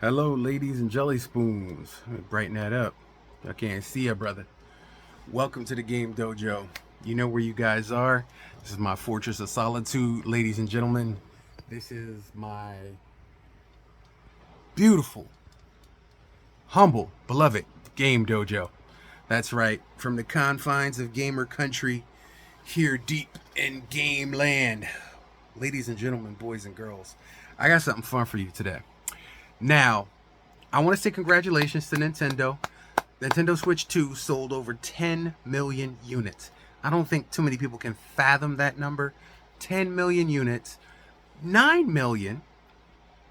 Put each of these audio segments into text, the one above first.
Hello, ladies and jelly spoons. Let me brighten that up. I can't see ya, brother. Welcome to the Game Dojo. You know where you guys are. This is my fortress of solitude, ladies and gentlemen. This is my beautiful, humble, beloved Game Dojo. That's right, from the confines of gamer country, here deep in game land. Ladies and gentlemen, boys and girls, I got something fun for you today. Now, I want to say congratulations to Nintendo. Nintendo Switch 2 sold over 10 million units. I don't think too many people can fathom that number. 10 million units. 9 million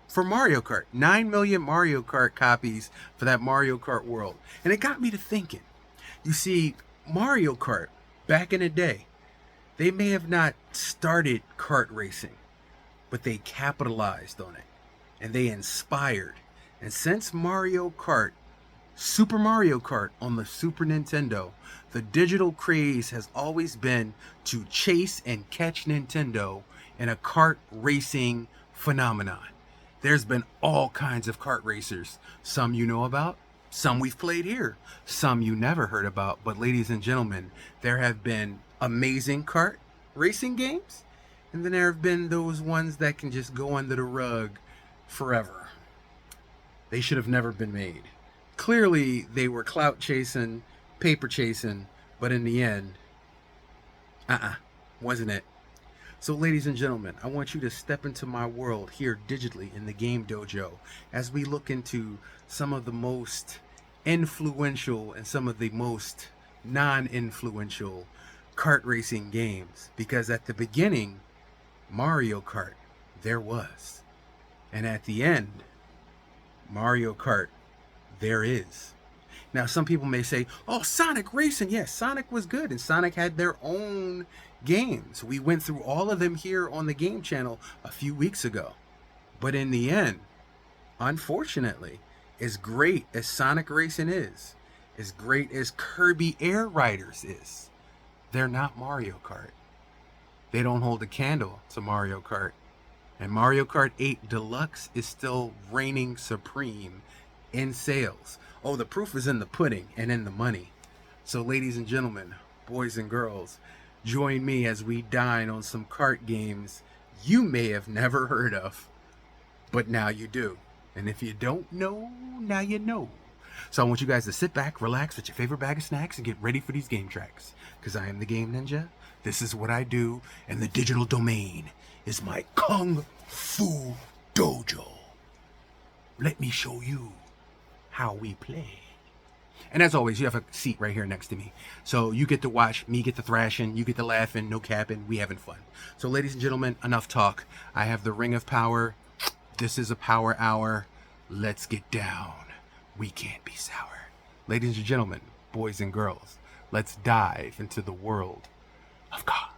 for Mario Kart. 9 million Mario Kart copies for that Mario Kart world. And it got me to thinking. You see, Mario Kart, back in the day, they may have not started kart racing, but they capitalized on it. And they inspired. And since Mario Kart, Super Mario Kart on the Super Nintendo, the digital craze has always been to chase and catch Nintendo in a kart racing phenomenon. There's been all kinds of kart racers. Some you know about, some we've played here, some you never heard about. But ladies and gentlemen, there have been amazing kart racing games, and then there have been those ones that can just go under the rug forever. They should have never been made. Clearly, they were clout chasing, paper chasing, but in the end, wasn't it? So, ladies and gentlemen, I want you to step into my world here digitally in the Game Dojo as we look into some of the most influential and some of the most non-influential kart racing games. Because at the beginning, Mario Kart, there was. And at the end, Mario Kart, there is. Now, some people may say, oh, Sonic Racing. Yes, Sonic was good, and Sonic had their own games. We went through all of them here on the Game Channel a few weeks ago. But in the end, unfortunately, as great as Sonic Racing is, as great as Kirby Air Riders is, they're not Mario Kart. They don't hold a candle to Mario Kart. And Mario Kart 8 Deluxe is still reigning supreme in sales. Oh, the proof is in the pudding and in the money. So, ladies and gentlemen, boys and girls, join me as we dine on some kart games you may have never heard of, but now you do. And if you don't know, now you know. So I want you guys to sit back, relax with your favorite bag of snacks, and get ready for these game tracks. Because I am the Game Ninja. This is what I do, and the digital domain is my Kung Fu Dojo. Let me show you how we play. And as always, you have a seat right here next to me. So you get to watch me get the thrashing, you get the laughing, no capping, we having fun. So ladies and gentlemen, enough talk. I have the ring of power. This is a power hour. Let's get down. We can't be sour. Ladies and gentlemen, boys and girls, let's dive into the world of God.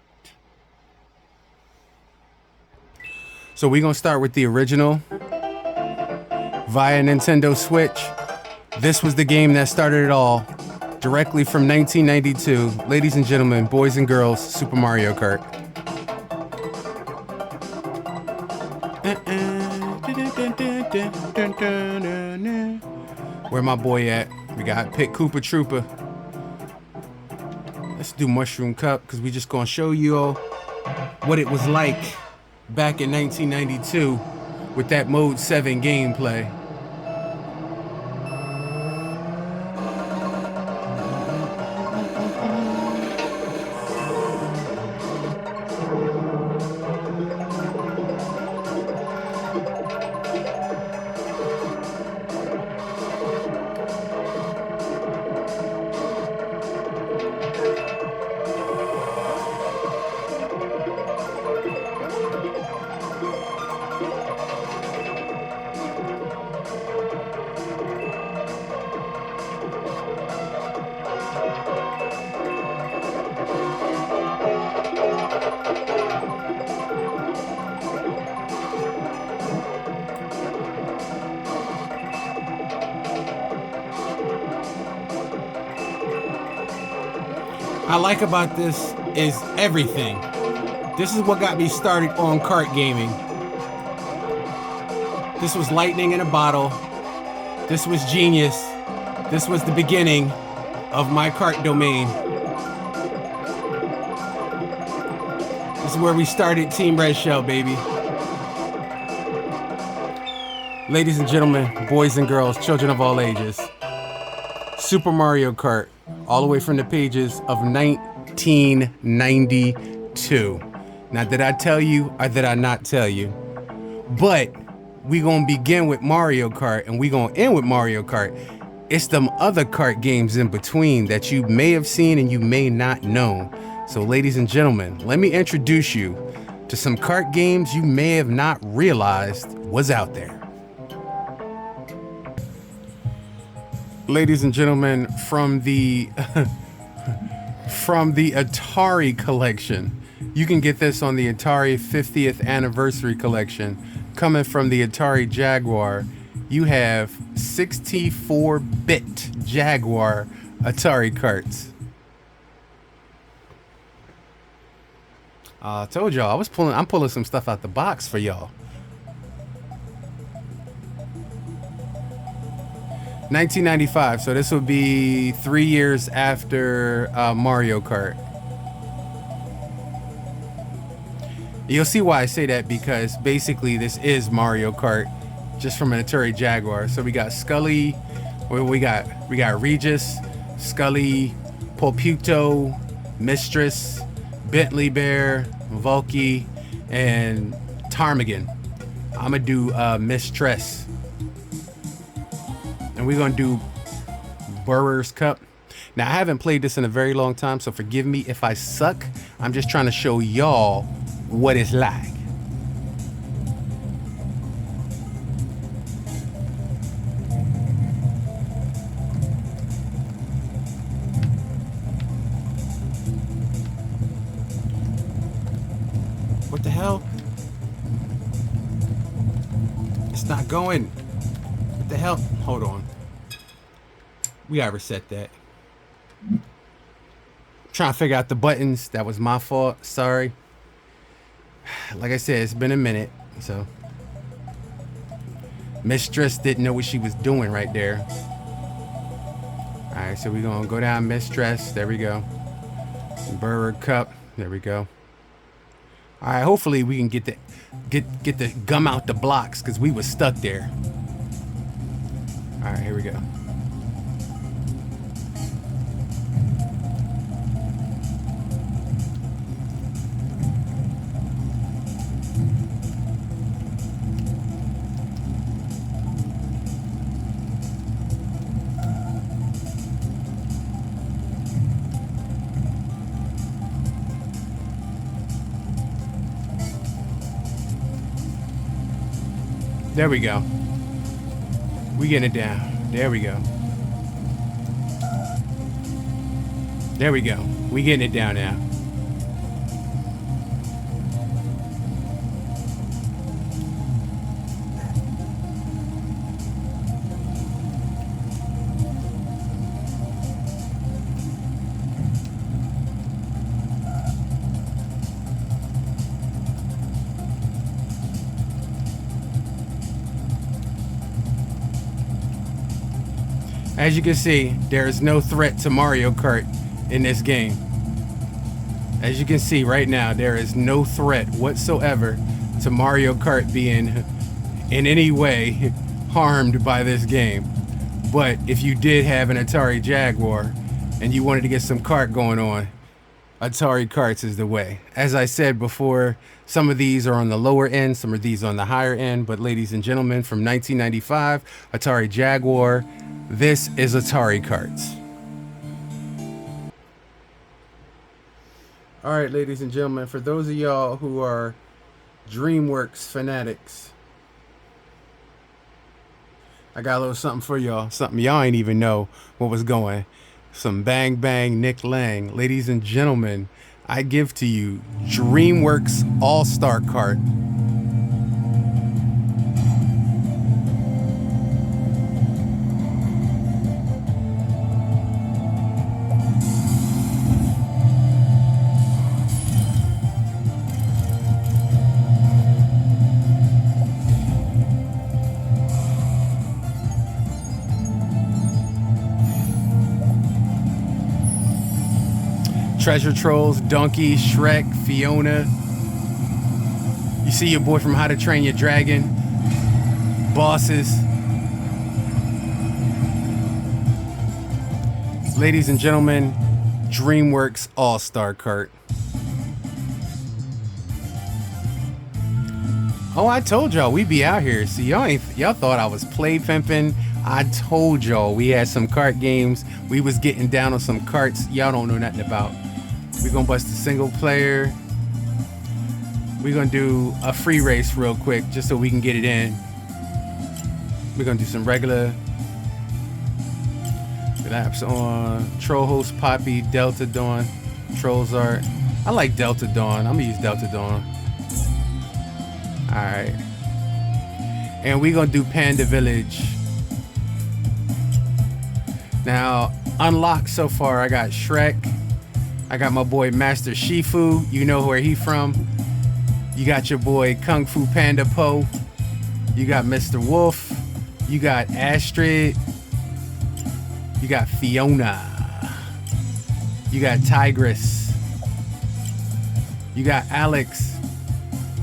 So we're going to start with the original via Nintendo Switch. This was the game that started it all, directly from 1992. Ladies and gentlemen, boys and girls, Super Mario Kart. Where my boy at? We got Pit Koopa Troopa. Let's do Mushroom Cup, because we just going to show you all what it was like back in 1992 with that Mode 7 gameplay. I like about this is everything. This is what got me started on kart gaming. This was lightning in a bottle. This was genius. This was the beginning of my Kart domain. This is where we started Team Red Shell, baby. Ladies and gentlemen, boys and girls, children of all ages, Super Mario Kart, all the way from the pages of 1992. Now, did I tell you or did I not tell you? But we gonna begin with Mario Kart and we gonna end with Mario Kart. It's them other kart games in between that you may have seen and you may not know. So ladies and gentlemen, let me introduce you to some kart games you may have not realized was out there. Ladies and gentlemen, from the Atari collection, you can get this on the Atari 50th anniversary collection. Coming from the Atari Jaguar, you have 64-bit Jaguar Atari karts. I told y'all I'm pulling some stuff out the box for y'all. 1995, so this would be 3 years after Mario Kart. You'll see why I say that, because basically this is Mario Kart just from an Atari Jaguar. So we got Scully, we got Regis, Scully, Poputo, Mistress, Bentley Bear, Volky, and Ptarmigan. I'm gonna do Mistress. And we're gonna do Burrer's Cup. Now, I haven't played this in a very long time, so forgive me if I suck. I'm just trying to show y'all what it's like. What the hell? It's not going. What the hell? Hold on. We gotta reset that. Trying to figure out the buttons. That was my fault. Sorry. Like I said, it's been a minute. So Mistress didn't know what she was doing right there. Alright, so we're gonna go down Mistress. There we go. Burger Cup. There we go. Alright, hopefully we can get the gum out the blocks, because we was stuck there. Alright, here we go. There we go. We getting it down. There we go. There we go. We getting it down now. As you can see, there is no threat to Mario Kart in this game. As you can see right now, there is no threat whatsoever to Mario Kart being in any way harmed by this game. But if you did have an Atari Jaguar and you wanted to get some kart going on, Atari Karts is the way. As I said before, some of these are on the lower end, some of these on the higher end, but ladies and gentlemen, from 1995, Atari Jaguar, this is Atari Karts. All right, ladies and gentlemen, for those of y'all who are DreamWorks fanatics, I got a little something for y'all, something y'all ain't even know what was going. Some Bang Bang Nick Lang. Ladies and gentlemen, I give to you DreamWorks All-Star Kart. Treasure Trolls, Donkey, Shrek, Fiona. You see your boy from How to Train Your Dragon. Bosses. Ladies and gentlemen, DreamWorks All-Star Kart. Oh, I told y'all we be out here. See, y'all thought I was play pimping. I told y'all we had some kart games. We was getting down on some karts y'all don't know nothing about. We gonna bust a single player. We gonna do a free race real quick just so we can get it in. We're gonna do some regular laps on Troll Host Poppy, Delta Dawn, Trolls Art. I like Delta Dawn. I'm gonna use Delta Dawn. Alright. And we're gonna do Panda Village. Now, unlocked so far, I got Shrek. I got my boy Master Shifu. You know where he from. You got your boy Kung Fu Panda Po. You got Mr. Wolf. You got Astrid. You got Fiona. You got Tigress. You got Alex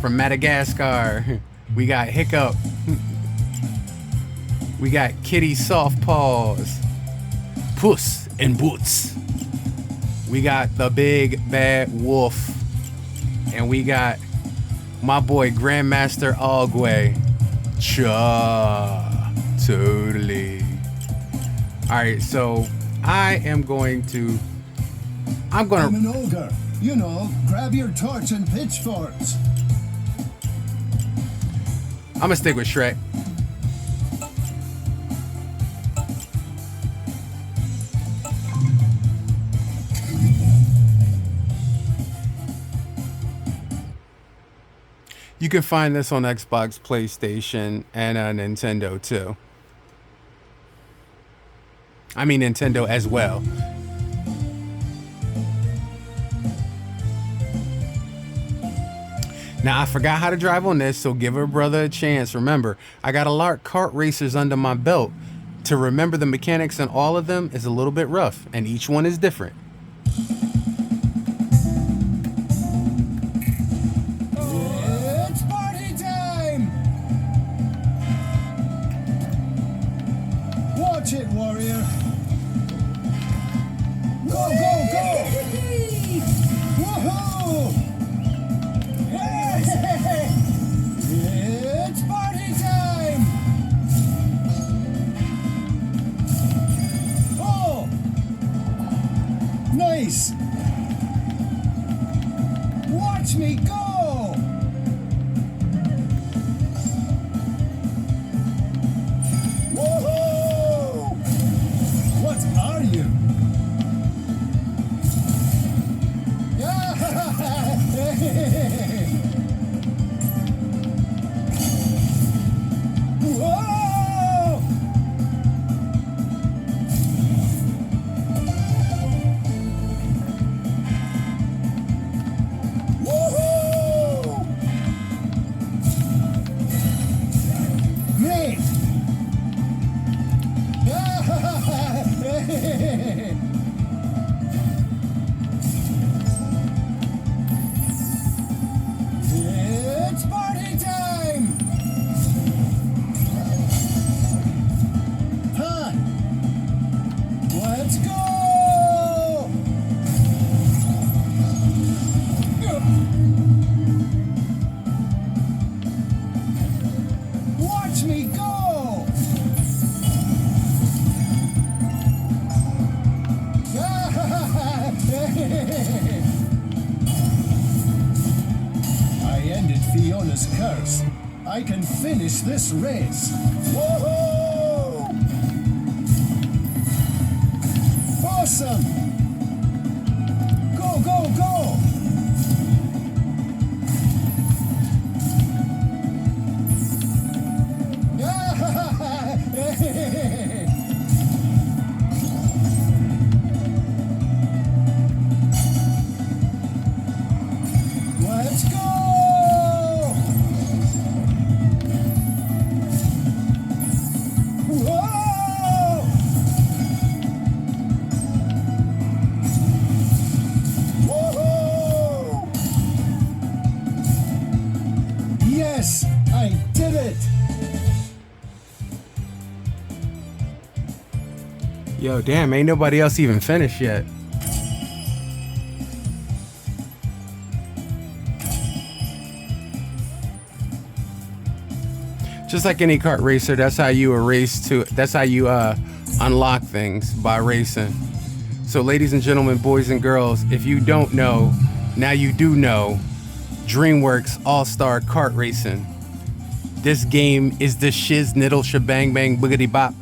from Madagascar. We got Hiccup. We got Kitty Soft Paws. Puss in Boots. We got the Big Bad Wolf. And we got my boy Grandmaster Alguay. Cha. Totally. Alright, so I'm an ogre. You know, grab your torch and pitchforks. I'm gonna stick with Shrek. You can find this on Xbox, PlayStation, and Nintendo too. I mean Nintendo as well. Now, I forgot how to drive on this, so give a brother a chance. Remember, I got a lot of kart racers under my belt. To remember the mechanics on all of them is a little bit rough, and each one is different. It's party time! Watch it, warrior. Go, go, go! Woohoo! It's party time! Oh! Nice! Watch me go! Woohoo! What are you? Whoa! Woohoo! Great! It's party time! Huh? Let's go! Watch me go! I ended Fiona's curse. I can finish this race. Woohoo! Awesome! Go, go, go! Let's go! Whoa! Yo, damn, ain't nobody else even finished yet. Just like any kart racer, that's how you unlock things, by racing. So ladies and gentlemen, boys and girls, if you don't know, now you do know. DreamWorks All-Star Kart Racing. This game is the shiz niddle shebang bang boogity bop,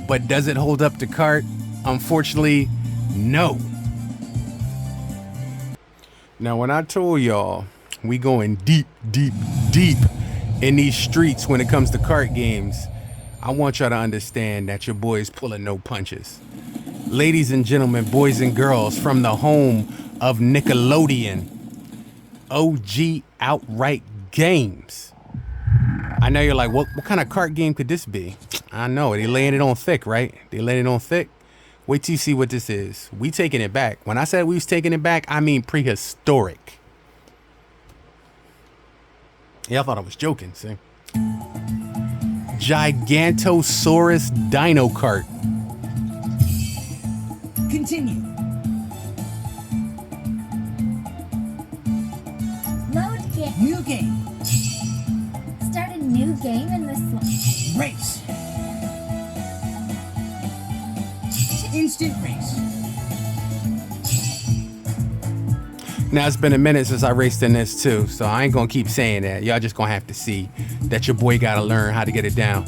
but does it hold up to kart? Unfortunately, no. Now, when I told y'all we going deep, deep, deep in these streets when it comes to kart games, I want y'all to understand that your boy is pulling no punches. Ladies and gentlemen, boys and girls, from the home of Nickelodeon, OG Outright Games. I know you're like, what kind of kart game could this be? I know, they laying it on thick, right? They laying it on thick. Wait till you see what this is. We taking it back. When I said we was taking it back, I mean prehistoric. Yeah, I thought I was joking, see? Gigantosaurus Dino Kart. Continue. Load game. New game. Start a new game in this one. Race. Instant race. Now, it's been a minute since I raced in this too, so I ain't gonna keep saying that. Y'all just gonna have to see that your boy gotta learn how to get it down.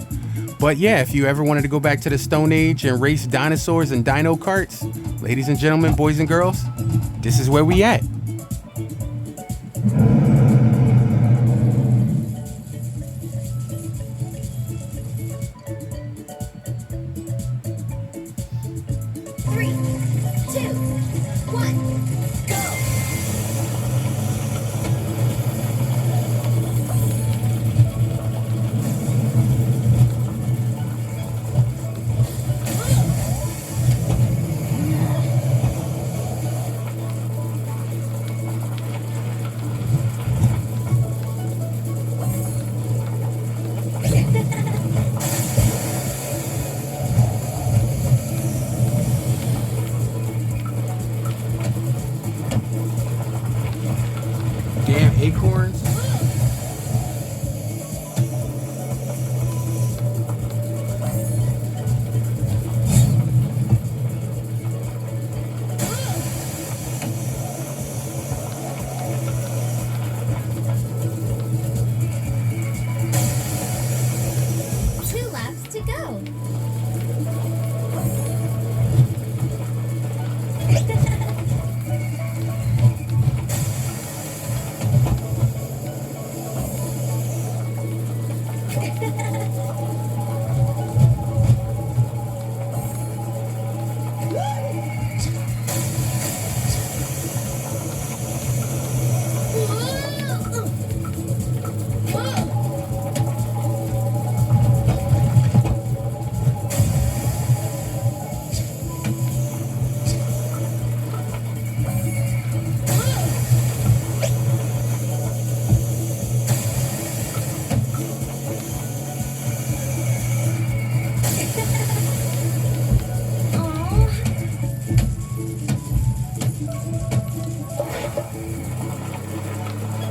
But yeah, if you ever wanted to go back to the Stone Age and race dinosaurs and dino carts, ladies and gentlemen, boys and girls, this is where we at. Three, two, one, go! Damn acorns. Two laps to go.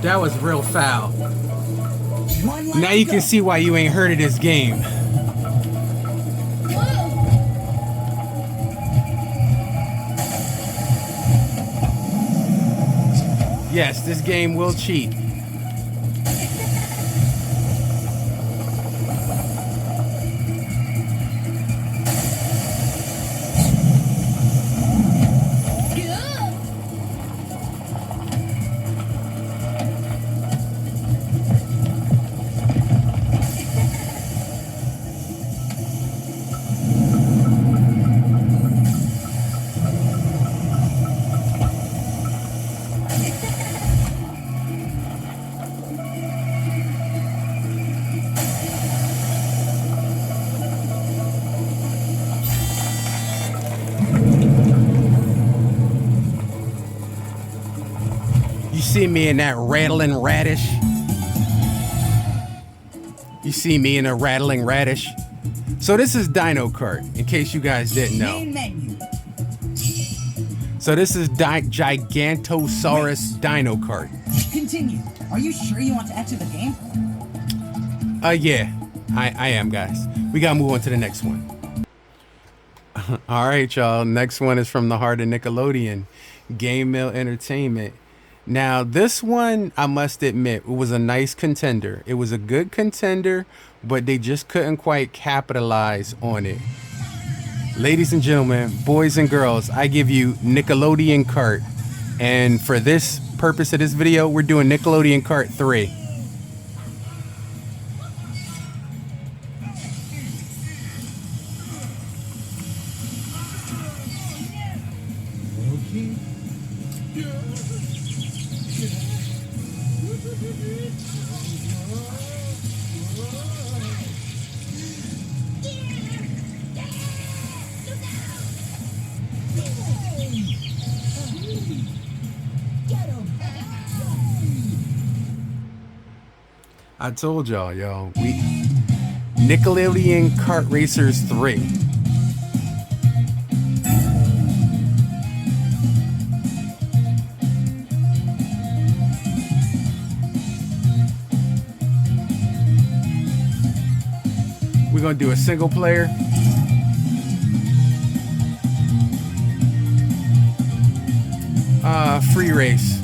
That was real foul. One lap Now you to can go. see why you ain't heard of this game. Yes, this game will cheat. You see me in that rattling radish? You see me in a rattling radish? So this is Dino Kart, in case you guys didn't know. Main menu. So this is Gigantosaurus Dino Kart. Continue. Are you sure you want to enter the game? Yeah, I am, guys. We gotta move on to the next one. All right, y'all. Next one is from the heart of Nickelodeon, Game Mill Entertainment. Now, this one, I must admit, it was a nice contender. It was a good contender, but they just couldn't quite capitalize on it. Ladies and gentlemen, boys and girls, I give you Nickelodeon Kart. And for this purpose of this video, we're doing Nickelodeon Kart 3. I told y'all, we Nickelodeon Kart Racers 3. We're gonna do a single player. Free race.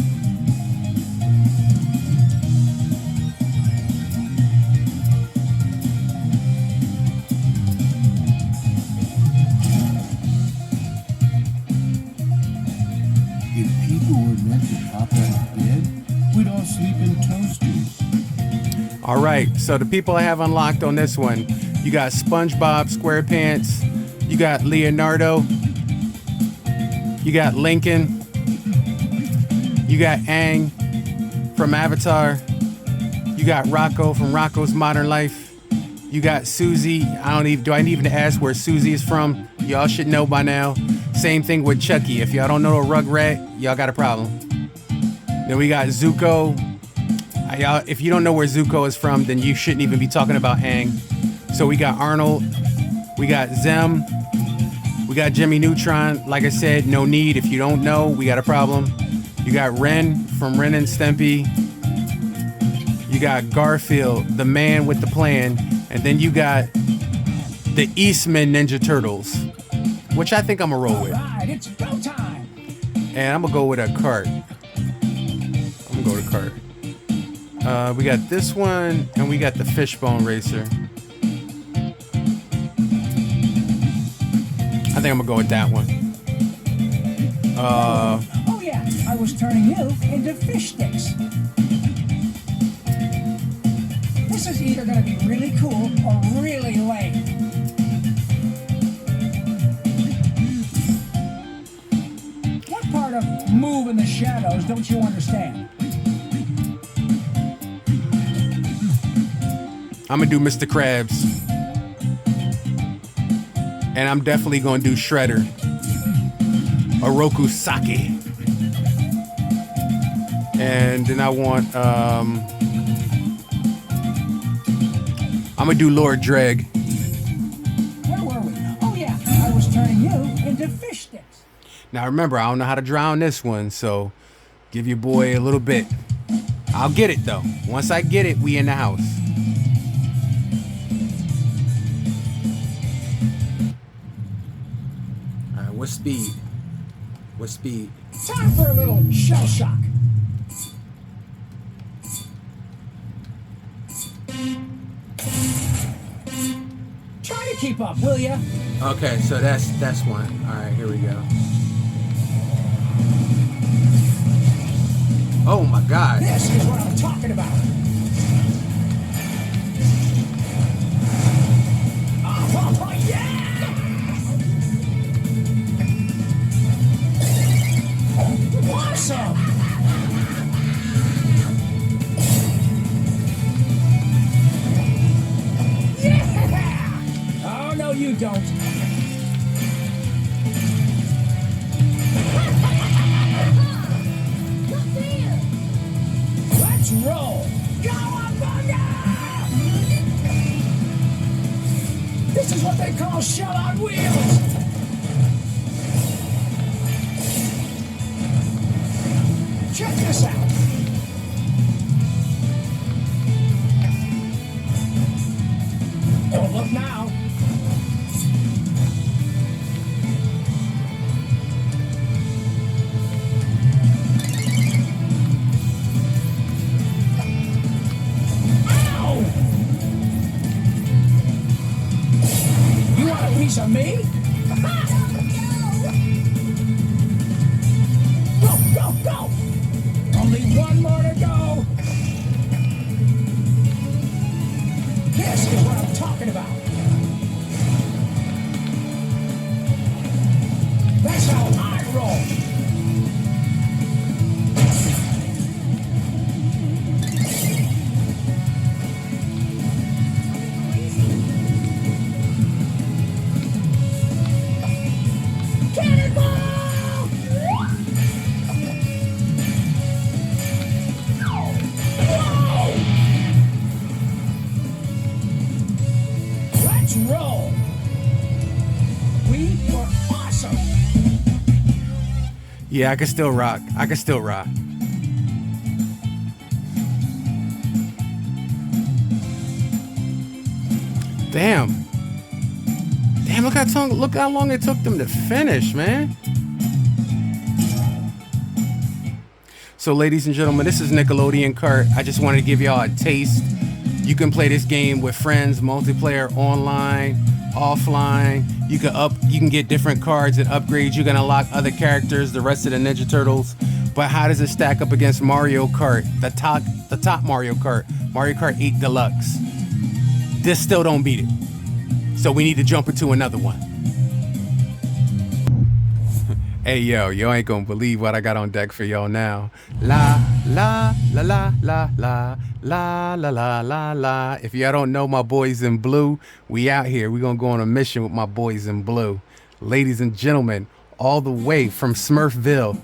If people were meant to pop out of bed, we'd all sleep in toasters. All right, so the people I have unlocked on this one, you got SpongeBob SquarePants, you got Leonardo, you got Lincoln, you got Aang from Avatar, you got Rocco from Rocco's Modern Life, you got Susie. Do I need to ask where Susie is from? Y'all should know by now. Same thing with Chucky. If y'all don't know a Rugrat, y'all got a problem. Then we got Zuko. If you don't know where Zuko is from, then you shouldn't even be talking about Aang. So we got Arnold, we got Zem, we got Jimmy Neutron. Like I said, no need. If you don't know, we got a problem. You got Ren from Ren and Stimpy. You got Garfield, the man with the plan. And then you got the Eastman Ninja Turtles, which I think I'm gonna roll with. All right, it's go time. And I'm gonna go with a Kart. I'm gonna go to Kart. We got this one, and we got the Fishbone Racer. I think I'm gonna go with that one. Oh yeah, I was turning you into fish sticks. This is either gonna be really cool or really lame. What part of move in the shadows don't you understand? I'm gonna do Mr. Krabs. And I'm definitely gonna do Shredder. Oroku Saki. And then I want, I'm gonna do Lord Dreg. Where were we? Oh yeah, I was turning you into fish sticks. Now remember, I don't know how to drown this one, so give your boy a little bit. I'll get it though. Once I get it, we in the house. All right, what speed? What speed? Time for a little shell shock. Try to keep up, will ya? Okay, so that's one. All right, here we go. Oh my God. This is what I'm talking about. Oh, yeah! Awesome! Yeah! Oh, no, you don't. Let's roll! Go up, This is what all shell on wheels! Check this out! Don't look now. Ow! You want a piece of me? Go, go, go! Only one more to go. This is what I'm talking about. That's how I roll. Cannonball! Whoa! Let's roll. We were awesome. Yeah, I can still rock. I can still rock. Damn. Damn, look how long it took them to finish, man. So, ladies and gentlemen, this is Nickelodeon Kart. I just wanted to give y'all a taste. You can play this game with friends, multiplayer, online, offline. You can get different cards and upgrades. You can unlock other characters, the rest of the Ninja Turtles. But how does it stack up against Mario Kart, the top Mario Kart, Mario Kart 8 Deluxe? This still don't beat it. So we need to jump into another one. Hey yo ain't gonna believe what I got on deck for y'all now. La la la la la la la la la la la. If y'all don't know my boys in blue, we out here. We gonna go on a mission with my boys in blue. Ladies and gentlemen, all the way from Smurfville.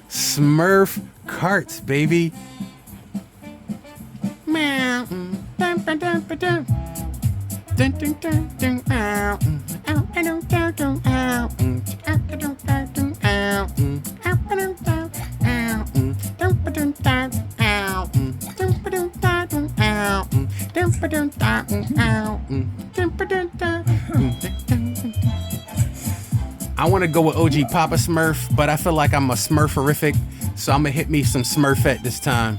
Smurf Karts, baby. I want to go with OG Papa Smurf, but I feel like I'm a Smurferific, so I'm gonna hit me some Smurfette this time.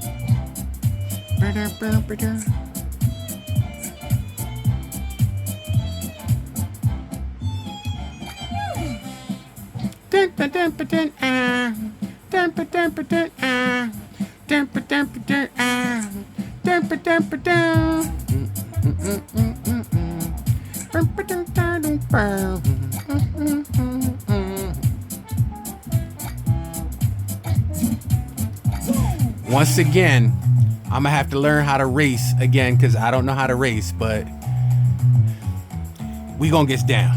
Once again, I'm gonna have to learn how to race again because I don't know how to race, but we gonna get down.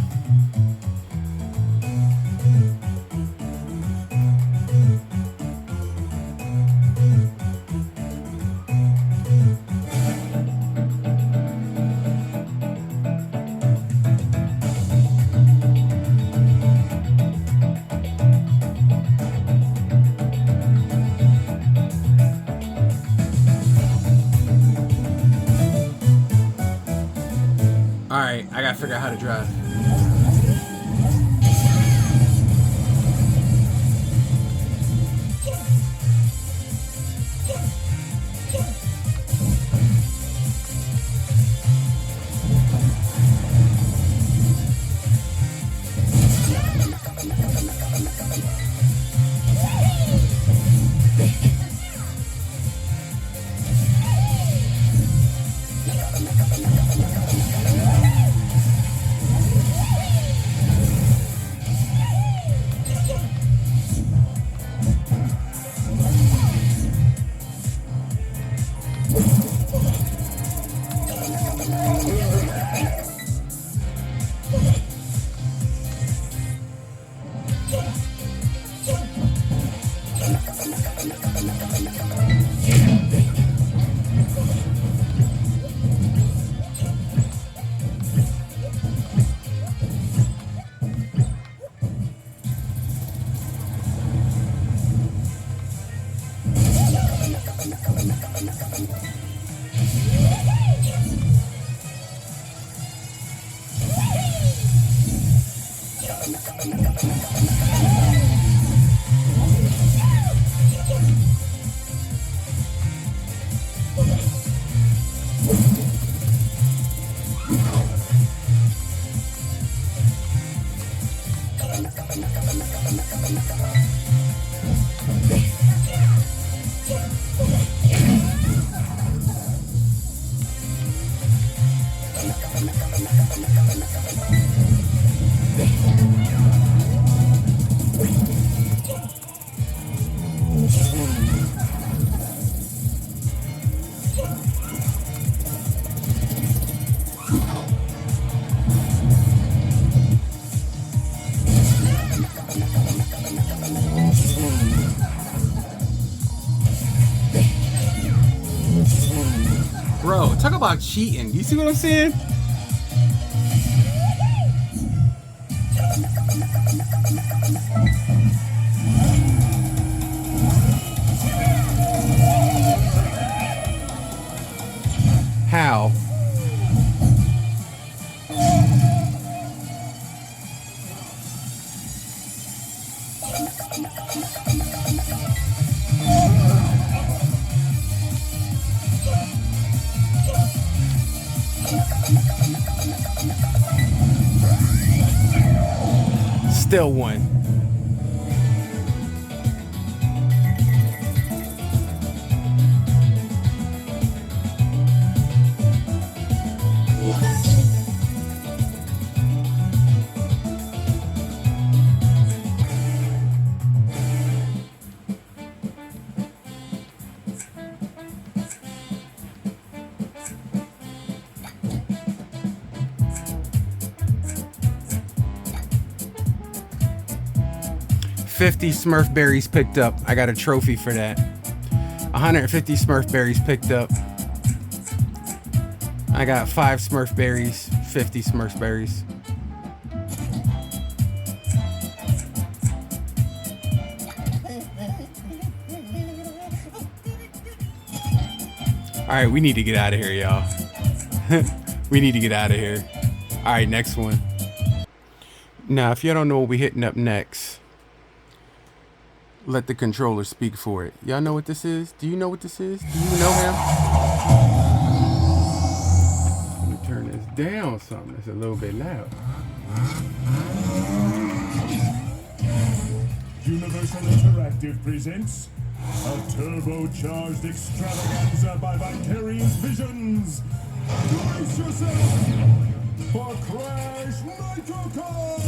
Alright, I gotta figure out how to drive. Bro, talk about cheating. You see what I'm saying? How? Still won. $50 Smurf berries picked up. I got a trophy for that. 150 Smurf berries picked up. I got 5 Smurf berries, 50 Smurf berries. All right, we need to get out of here, y'all. We need to get out of here. All right, next one. Now, if you don't know what we're hitting up next, let the controller speak for it. Y'all know what this is? Do you know what this is? Do you know him? Let me turn this down something. It's a little bit loud. Universal Interactive presents a turbocharged extravaganza by Vicarious Visions. Brace yourself for Crash Nitro Kart!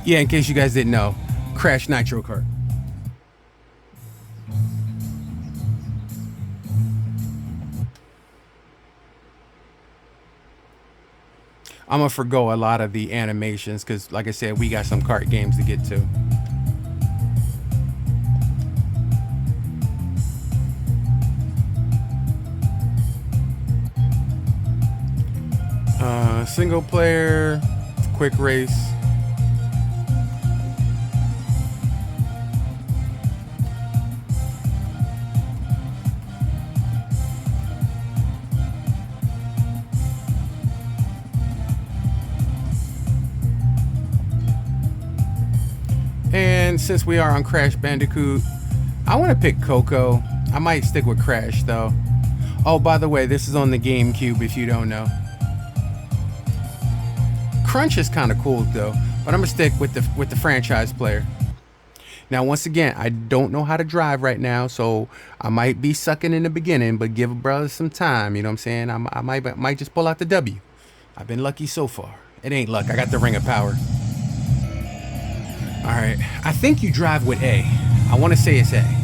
Yeah, in case you guys didn't know, Crash Nitro Kart. I'm gonna forgo a lot of the animations because, like I said, we got some kart games to get to. Single player, quick race. And since we are on Crash Bandicoot, I want to pick Coco. I might stick with Crash though. Oh, by the way, this is on the GameCube if you don't know. Crunch is kind of cool though, but I'm gonna stick with the franchise player. Now, once again, I don't know how to drive right now, so I might be sucking in the beginning, but give a brother some time. You know what I'm saying? I might just pull out the W. I've been lucky so far. It ain't luck. I got the Ring of Power. All right, I think you drive with A. I want to say it's A.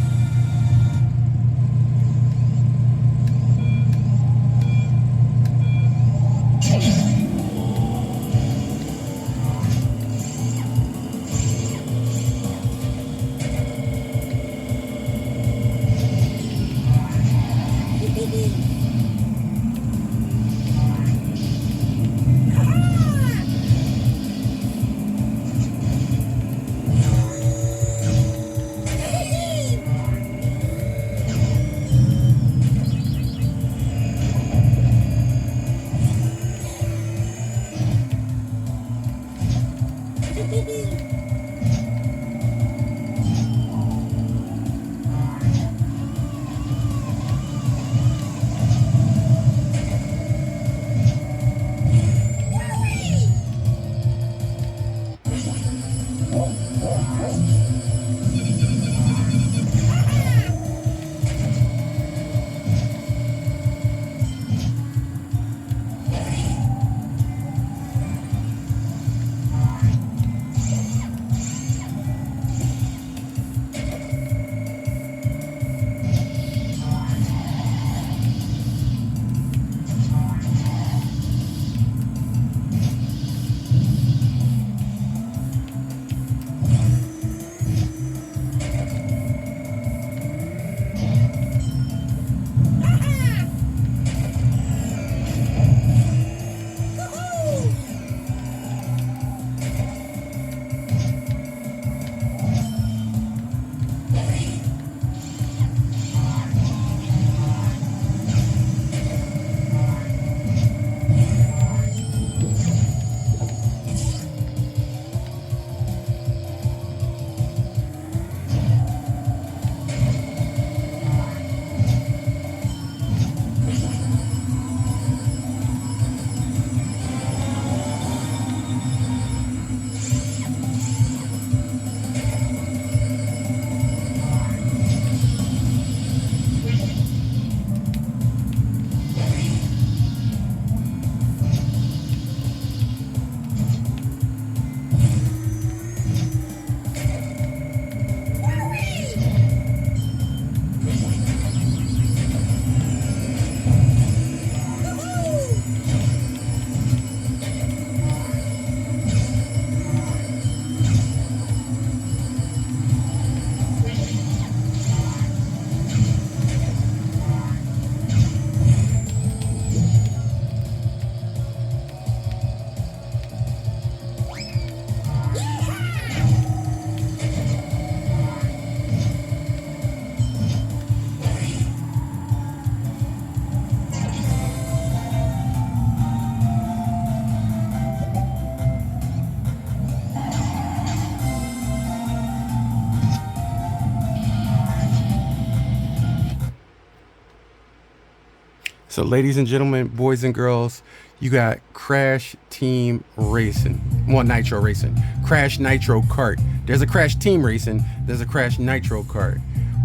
So, ladies and gentlemen, boys and girls, you got Crash Team Racing. Well, Nitro Racing. Crash Nitro Kart. There's a Crash Team Racing. There's a Crash Nitro Kart.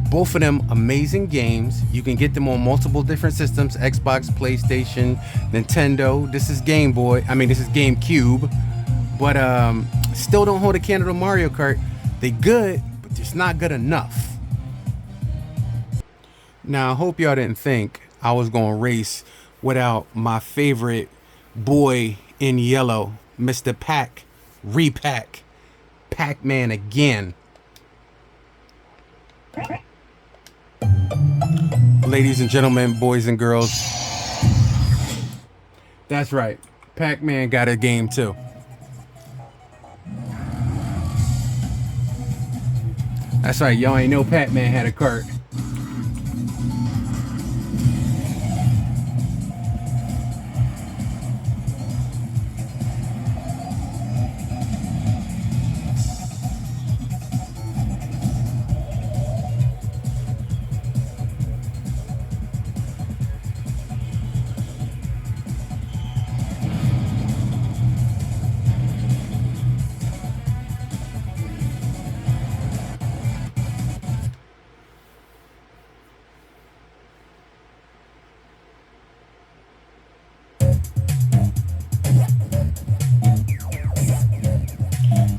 Both of them amazing games. You can get them on multiple different systems. Xbox, PlayStation, Nintendo. This is Game Boy. I mean, this is GameCube. But still don't hold a candle to Mario Kart. They good, but just not good enough. Now, I hope y'all didn't think I was going to race without my favorite boy in yellow, Mr. Pac, Repack, Pac-Man again. Ladies and gentlemen, boys and girls, that's right, Pac-Man got a game too. That's right, y'all ain't know Pac-Man had a kart.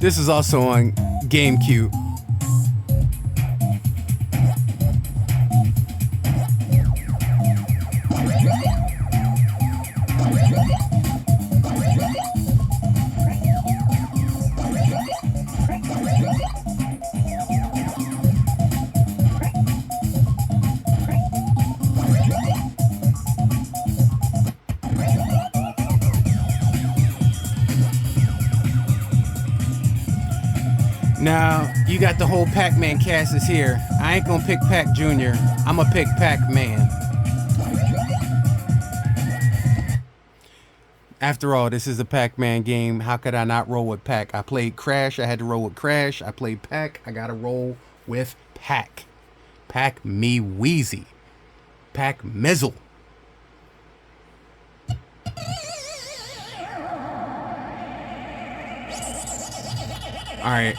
This is also on GameCube. Now, you got the whole Pac-Man cast is here. I ain't gonna pick Pac Jr. I'm gonna pick Pac-Man. After all, this is a Pac-Man game. How could I not roll with Pac? I played Crash. I had to roll with Crash. I played Pac. I gotta roll with Pac. Pac me Wheezy. Pac Mizzle. All right.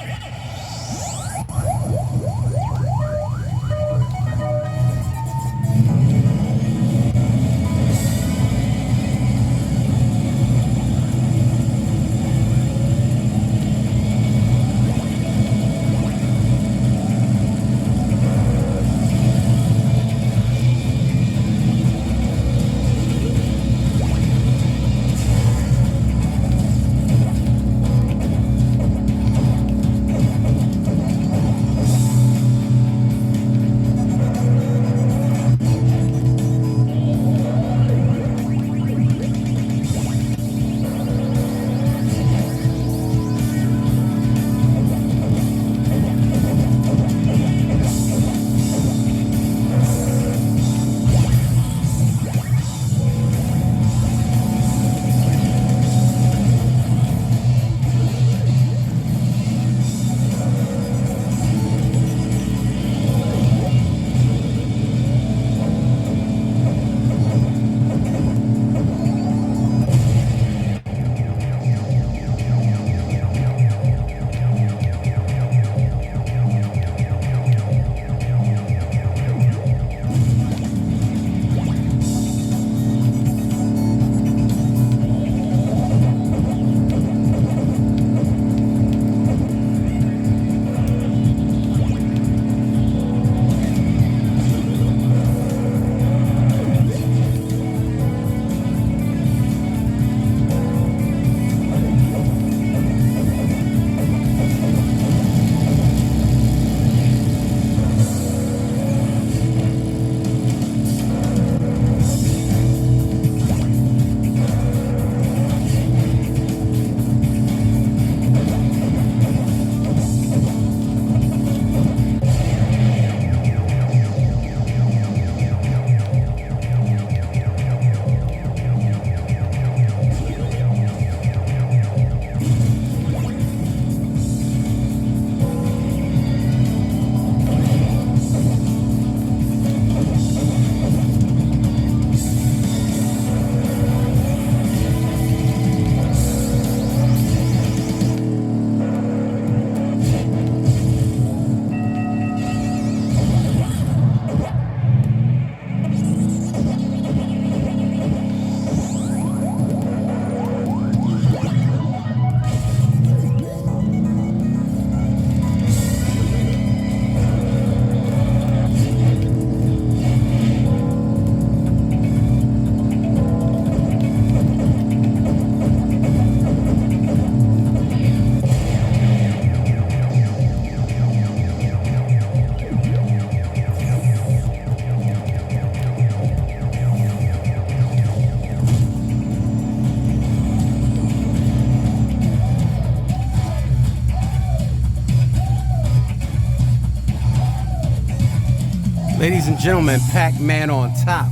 Ladies and gentlemen, Pac-Man on top.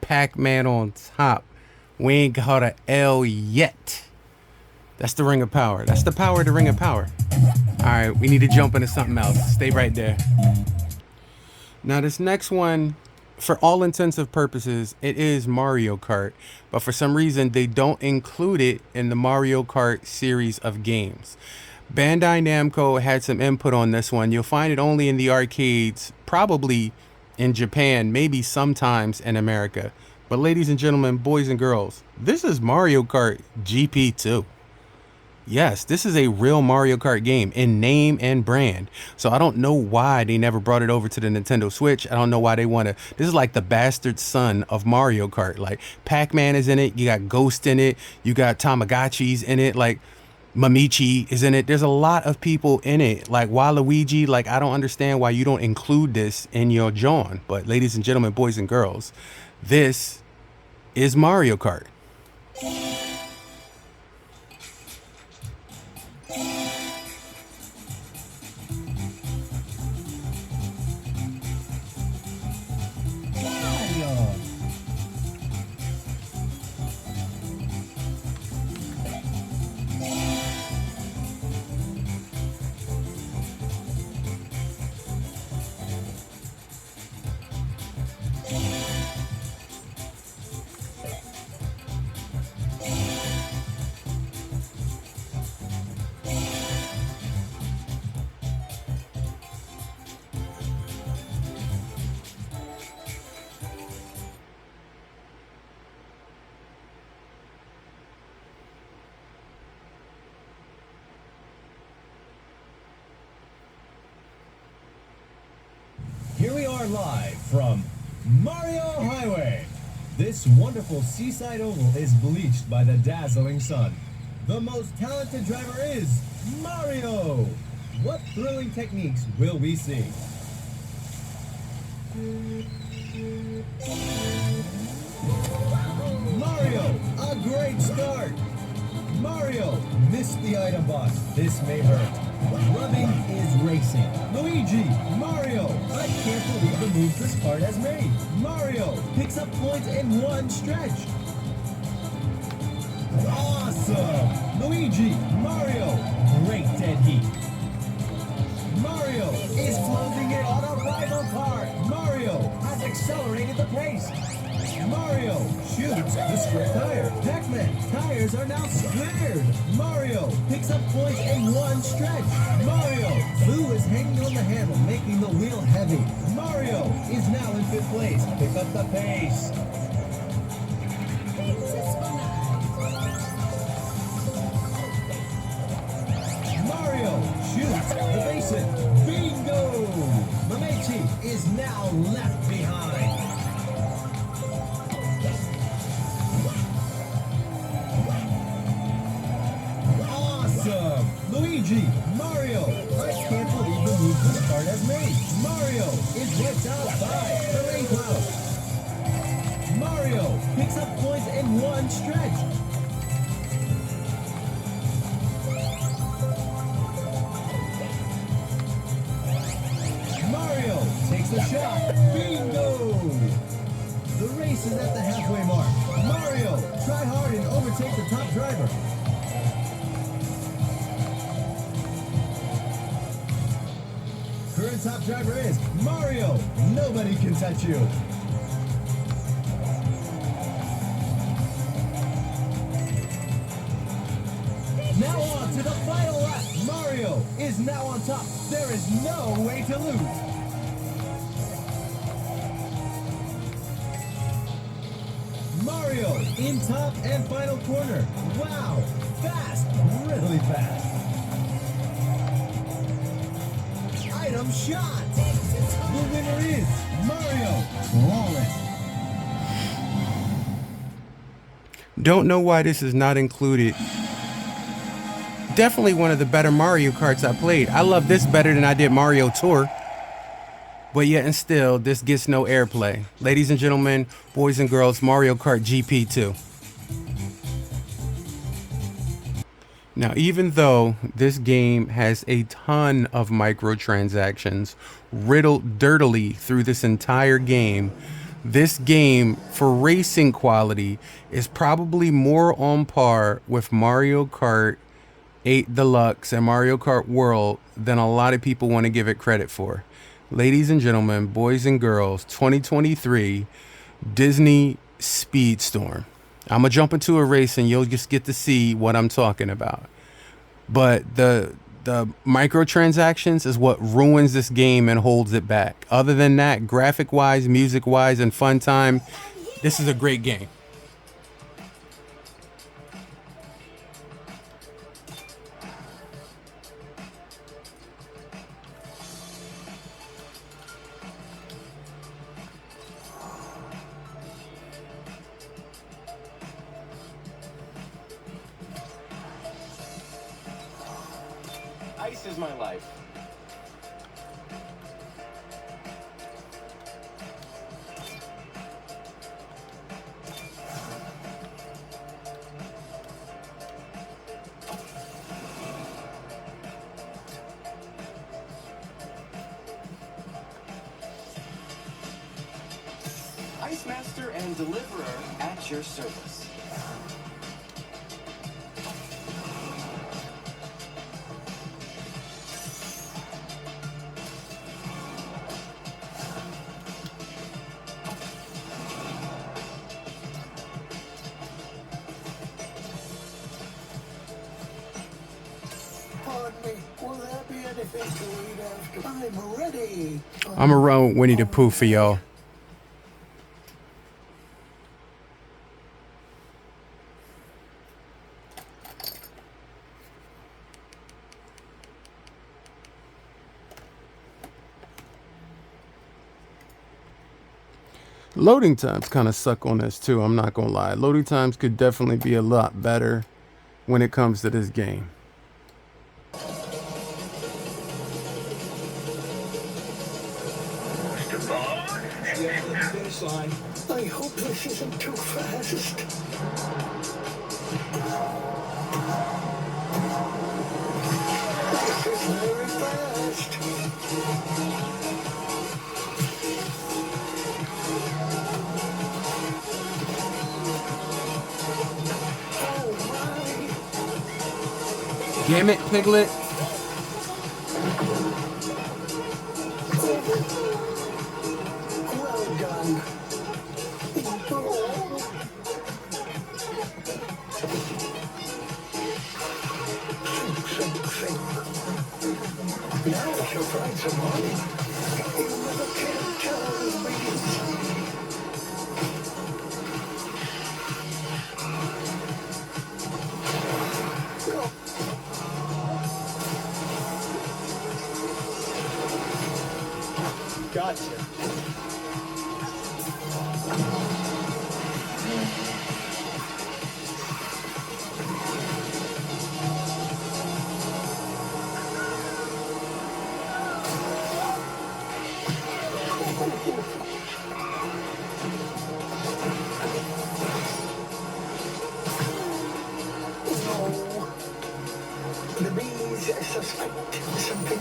Pac-Man on top. We ain't got a L yet. That's the Ring of Power. That's the power of the Ring of Power. All right, we need to jump into something else. Stay right there. Now, this next one, for all intensive purposes, it is Mario Kart. But for some reason, they don't include it in the Mario Kart series of games. Bandai Namco had some input on this one. You'll find it only in the arcades, probably in Japan, maybe sometimes in America. But ladies and gentlemen, boys and girls, this is Mario Kart GP2. Yes, this is a real Mario Kart game in name and brand. So I don't know why they never brought it over to the Nintendo Switch. I don't know why they want to. This is like the bastard son of Mario Kart. Like Pac-Man is in it. You got Ghost in it. You got Tamagotchis in it. Like Mamichi is in it. There's a lot of people in it. Like Waluigi. Like I don't understand why you don't include this in your John. But ladies and gentlemen, boys and girls, this is Mario Kart. Here we are live from Mario Highway. This wonderful seaside oval is bleached by the dazzling sun. The most talented driver is Mario. What thrilling techniques will we see? Mario, a great start. Mario missed the item box. This may hurt. Rubbing is racing. Luigi, Mario, I can't believe the move this card has made. Mario picks up points in one stretch. Awesome! Luigi, Mario, great dead heat. Mario is closing in on a rival car. Mario has accelerated the pace. Mario shoots the square tire. Pac-Man tires are now squared. Mario picks up points in one stretch. Mario, Blue is hanging on the handle, making the wheel heavy. Mario is now in fifth place. Pick up the pace. Mario shoots the basin. Bingo! Mamichi is now left behind. Awesome! Luigi, Mario, I can't believe the move this card has made. Mario is wiped out by the rain cloud. Mario picks up points in one stretch. Mario takes the shot. Bingo! The race is at the halfway mark. Mario, try hard and overtake the top driver. Current top driver is Mario. Nobody can touch you. Now on to the final lap. Mario is now on top. There is no way to lose. Mario in top and final corner. Wow, fast, really fast. Item shot. The winner is Mario. Flawless. Don't know why this is not included. Definitely one of the better Mario Karts I played. I love this better than I did Mario Tour. But yet and still, this gets no airplay. Ladies and gentlemen, boys and girls, Mario Kart GP2. Now, even though this game has a ton of microtransactions riddled dirtily through this entire game, this game, for racing quality, is probably more on par with Mario Kart 8 Deluxe and Mario Kart World than a lot of people want to give it credit for. Ladies and gentlemen, boys and girls, 2023 Disney Speedstorm. I'm gonna jump into a race and you'll just get to see what I'm talking about. But the microtransactions is what ruins this game and holds it back. Other than that, graphic wise, music wise, and fun time, this is a great game. Ice is my life. Ice Master and Deliverer at your service. Pardon me, will there be anything to eat after? I'm ready. I'm around Winnie the Pooh for y'all. Loading times kind of suck on this too, I'm not gonna lie. Loading times could definitely be a lot better when it comes to this game. Yeah, at the finish line. I hope this isn't too fast. This is very fast. Oh Damn it, Piglet. my, well done. Now I shall find some money. You never can tell with me. Gotcha. No. The bees suspect something.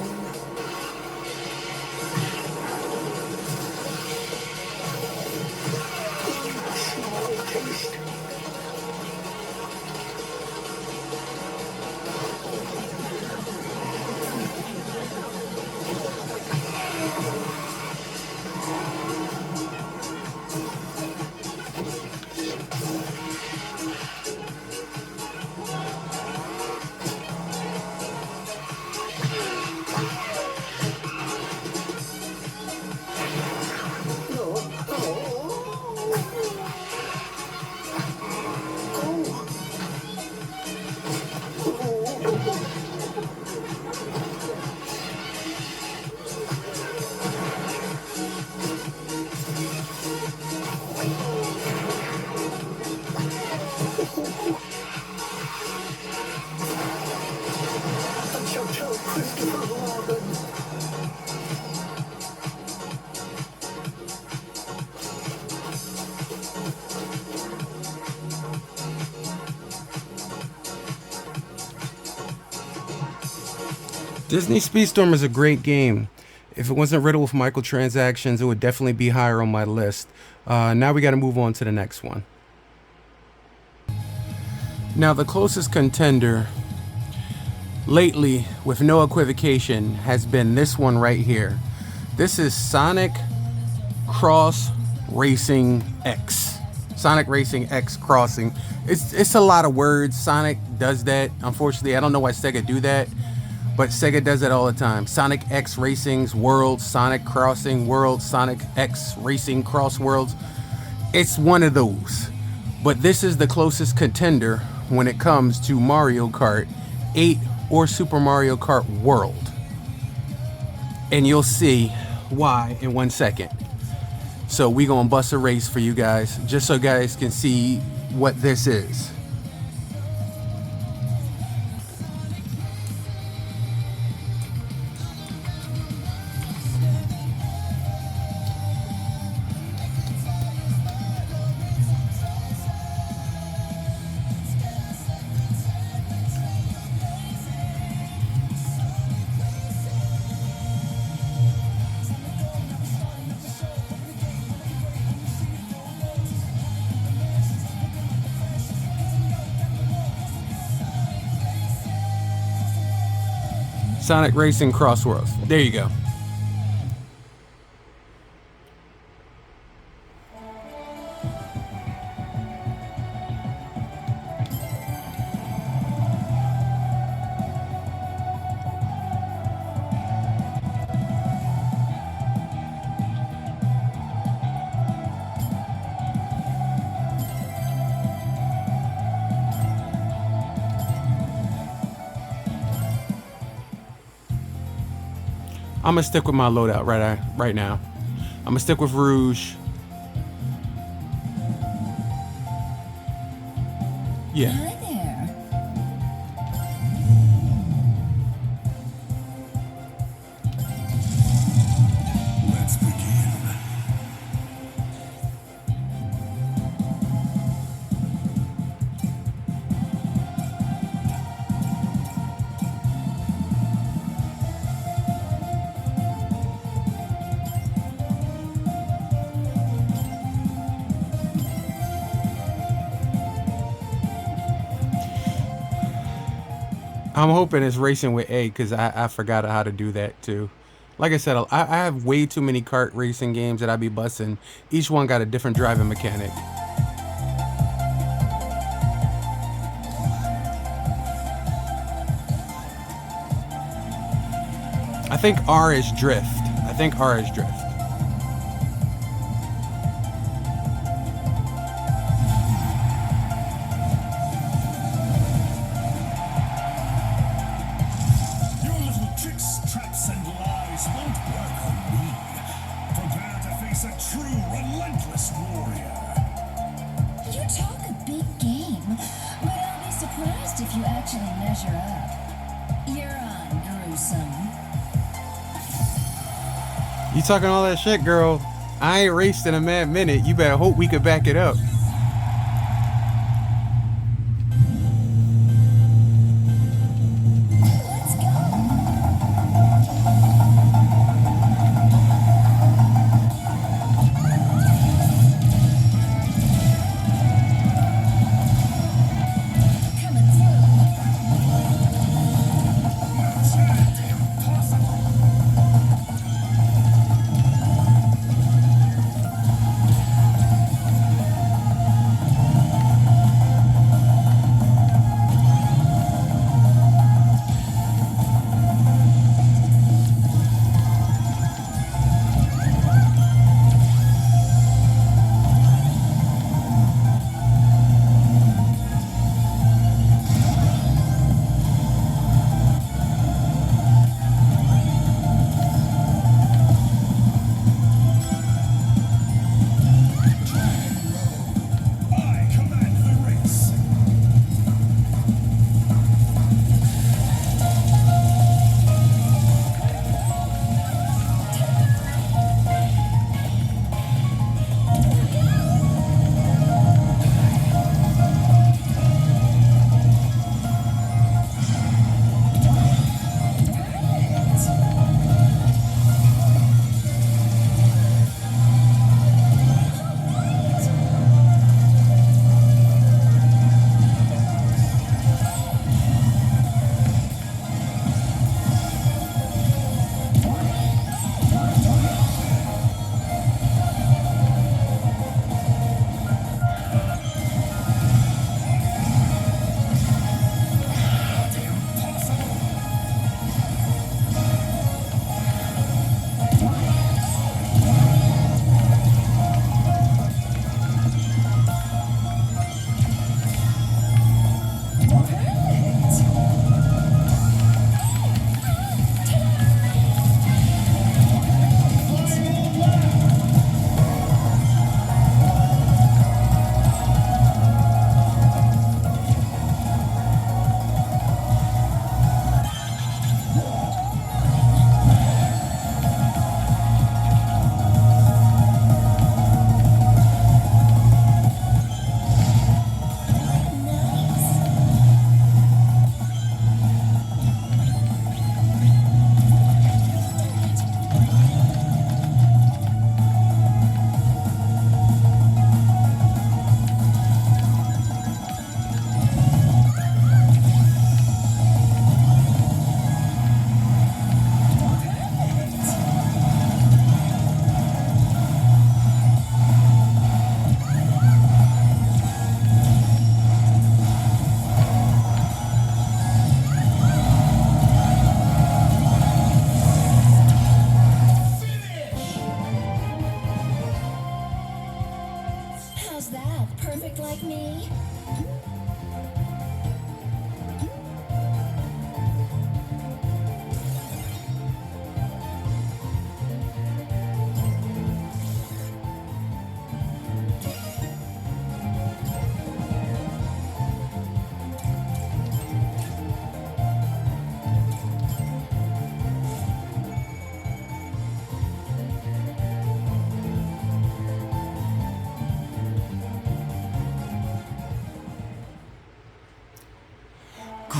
Disney Speedstorm is a great game. If it wasn't riddled with microtransactions, it would definitely be higher on my list. Now we got to move on to the next one. Now the closest contender lately, with no equivocation, has been this one right here. This is Sonic Cross Racing X. Sonic Racing X Crossing. It's a lot of words. Sonic does that. Unfortunately, I don't know why Sega do that, but Sega does it all the time. Sonic X Racing's World, Sonic Crossing World, Sonic X Racing Cross Worlds. It's one of those. But this is the closest contender when it comes to Mario Kart 8 or Super Mario Kart World. And you'll see why in 1 second. So we gonna bust a race for you guys, just so you guys can see what this is. Sonic Racing Crossworlds. There you go. I'm gonna stick with my loadout right now. I'm gonna stick with Rouge. Yeah. Hi there. Let's begin. I'm hoping it's racing with A, because I forgot how to do that too. Like I said, I have way too many kart racing games that I be busting. Each one got a different driving mechanic. I think R is drift. I think R is drift. Your little tricks, traps, and lies won't work on me. Prepare to face a true, relentless warrior. You talk a big game, but I'll be surprised if you actually measure up. You're on, gruesome. You talking all that shit, girl. I ain't raced in a mad minute. You better hope we could back it up. Let's go. Coming through. Impossible.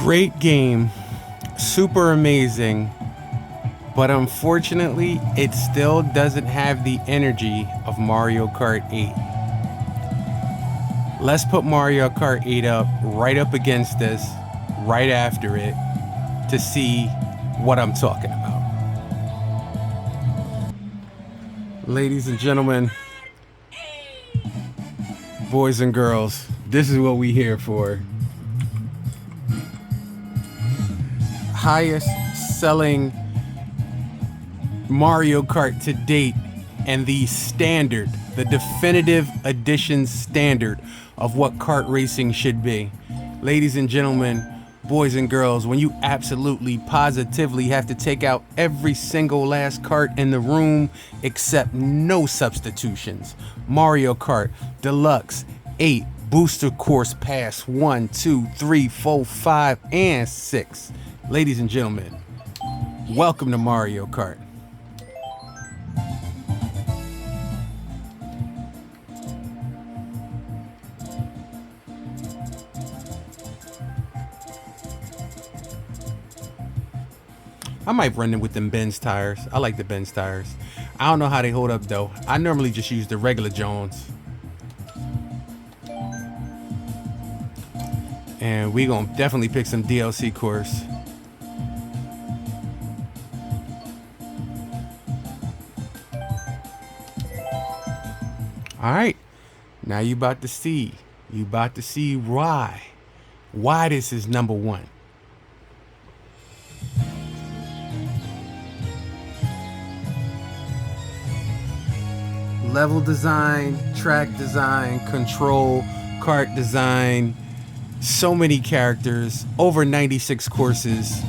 Great game, super amazing, but unfortunately, it still doesn't have the energy of Mario Kart 8. Let's put Mario Kart 8 right up against this, right after it, to see what I'm talking about. Ladies and gentlemen, boys and girls, this is what we here for. Highest selling Mario Kart to date, and the standard, the definitive edition standard of what kart racing should be. Ladies and gentlemen, boys and girls, when you absolutely positively have to take out every single last kart in the room except no substitutions. Mario Kart Deluxe 8 Booster Course Pass 1, 2, 3, 4, 5, and 6. Ladies and gentlemen, welcome to Mario Kart. I might run them with them Benz tires. I like the Benz tires. I don't know how they hold up though. I normally just use the regular Jones. And we gonna definitely pick some DLC course. All right, now you about to see why this is number one. Level design, track design, control, kart design, so many characters, over 96 courses.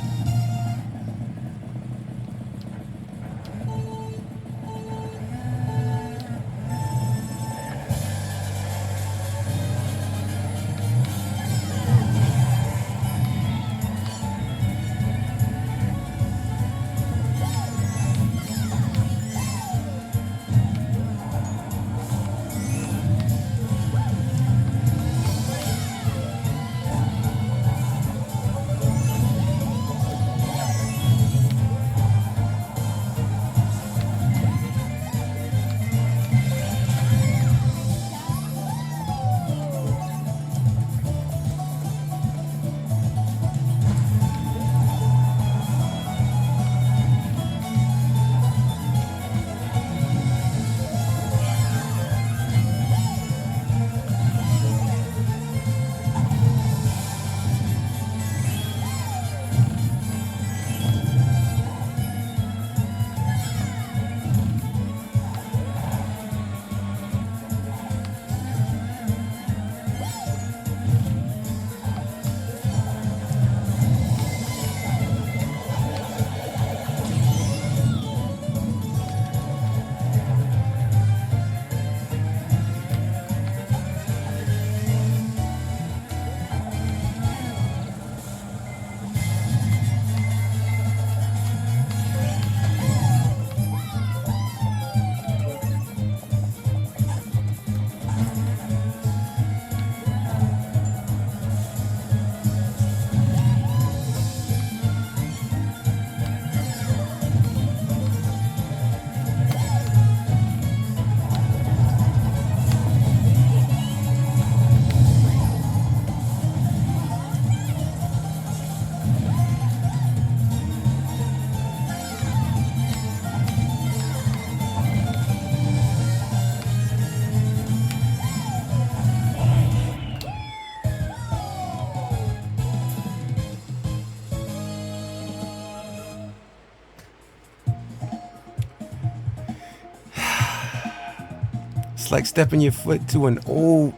It's like stepping your foot to an old,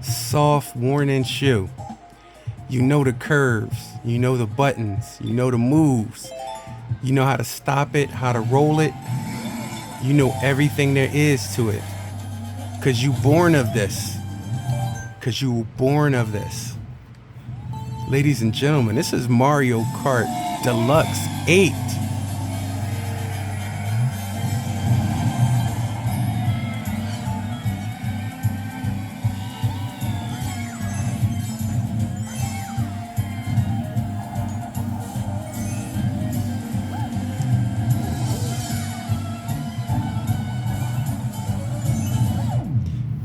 soft, worn-in shoe. You know the curves, you know the buttons, you know the moves, you know how to stop it, how to roll it. You know everything there is to it. 'Cause you born of this. 'Cause you were born of this. Ladies and gentlemen, this is Mario Kart Deluxe 8.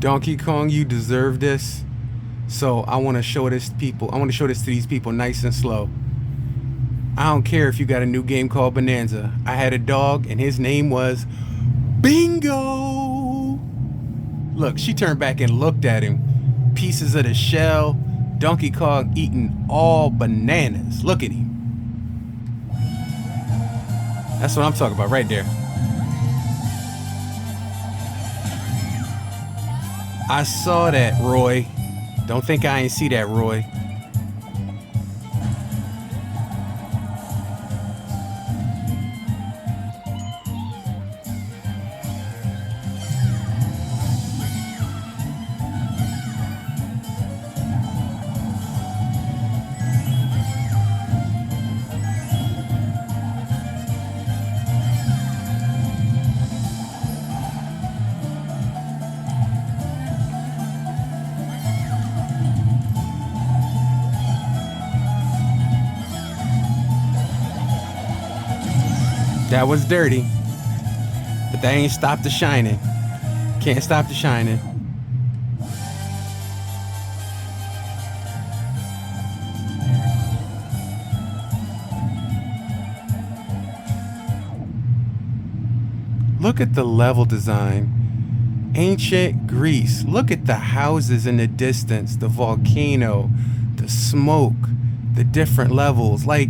Donkey Kong, you deserve this. So I want to show this people. I want to show this to these people nice and slow. I don't care if you got a new game called Bonanza. I had a dog and his name was Bingo. Look, she turned back and looked at him. Pieces of the shell. Donkey Kong eating all bananas. Look at him. That's what I'm talking about right there. I saw that, Roy. Don't think I ain't see that, Roy. That was dirty, but that ain't stopped the shining. Can't stop the shining. Look at the level design. Ancient Greece. Look at the houses in the distance, the volcano, the smoke, the different levels. Like,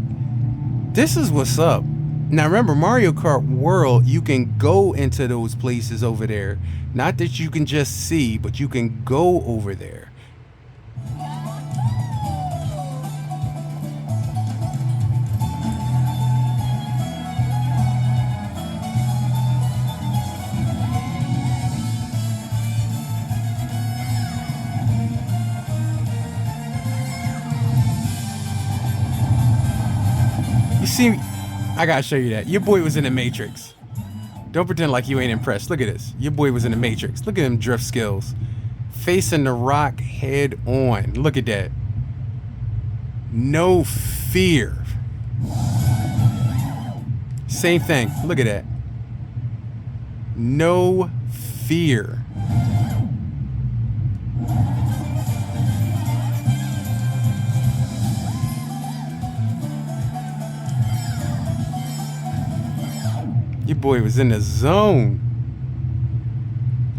this is what's up. Now remember, Mario Kart World, you can go into those places over there. Not that you can just see, but you can go over there. You see, I gotta show you that. Your boy was in the Matrix. Don't pretend like you ain't impressed. Look at this. Your boy was in the Matrix. Look at them drift skills. Facing the rock head on. Look at that. No fear. Same thing. Look at that. No fear. Your boy was in the zone.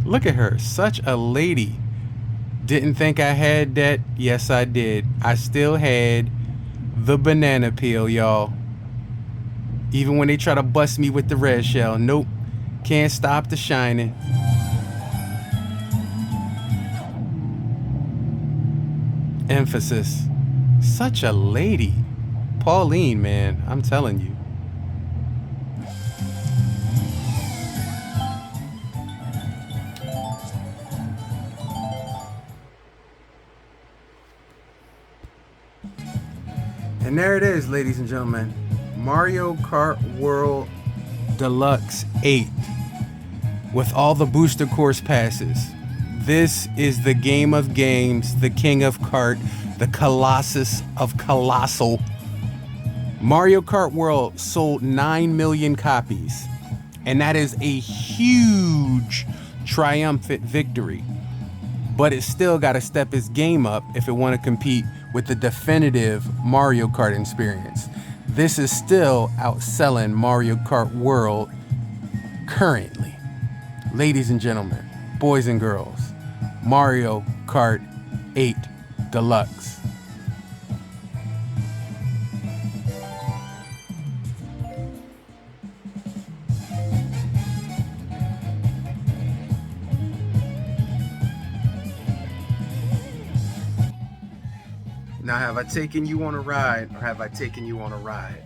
Look at her. Such a lady. Didn't think I had that. Yes, I did. I still had the banana peel, y'all. Even when they try to bust me with the red shell. Nope. Can't stop the shining. Emphasis. Such a lady. Pauline, man. I'm telling you. And there it is, ladies and gentlemen. Mario Kart World Deluxe 8 with all the booster course passes. This is the game of games, the king of kart, the colossus of colossal. Mario Kart World sold 9 million copies, and that is a huge triumphant victory. But it still got to step its game up if it want to compete with the definitive Mario Kart experience. This is still outselling Mario Kart World currently. Ladies and gentlemen, boys and girls, Mario Kart 8 Deluxe. Now, have I taken you on a ride, or have I taken you on a ride?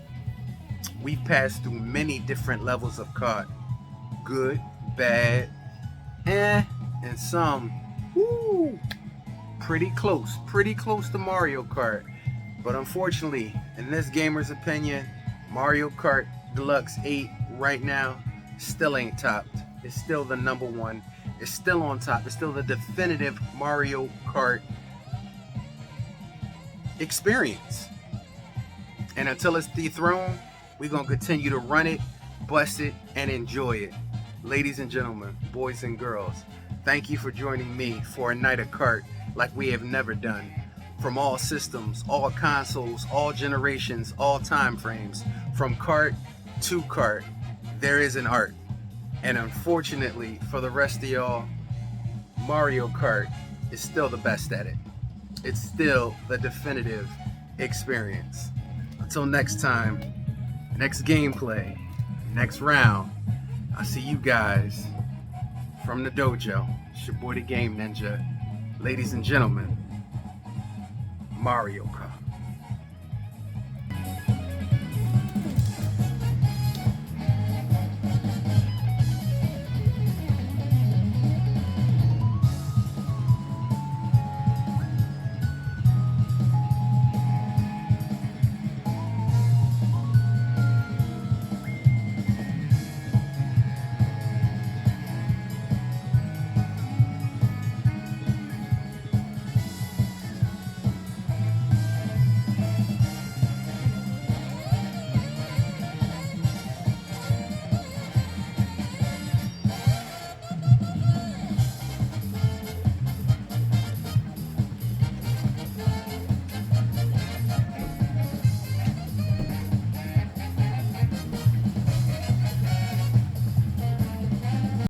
We've passed through many different levels of kart. Good, bad, and some, pretty close to Mario Kart. But unfortunately, in this gamer's opinion, Mario Kart Deluxe 8 right now still ain't topped. It's still the number one. It's still on top. It's still the definitive Mario Kart experience. And until it's dethroned, we're gonna continue to run it, bust it, and enjoy it. Ladies and gentlemen, boys and girls, Thank you for joining me for a night of Kart like we have never done. From all systems, all consoles, all generations, all time frames, from Kart to Kart, there is an art. And unfortunately for the rest of y'all, Mario Kart is still the best at it. It's still the definitive experience. Until next time, next gameplay, next round, I'll see you guys from the dojo. It's your boy the Game Ninja. Ladies and gentlemen, Mario Kart.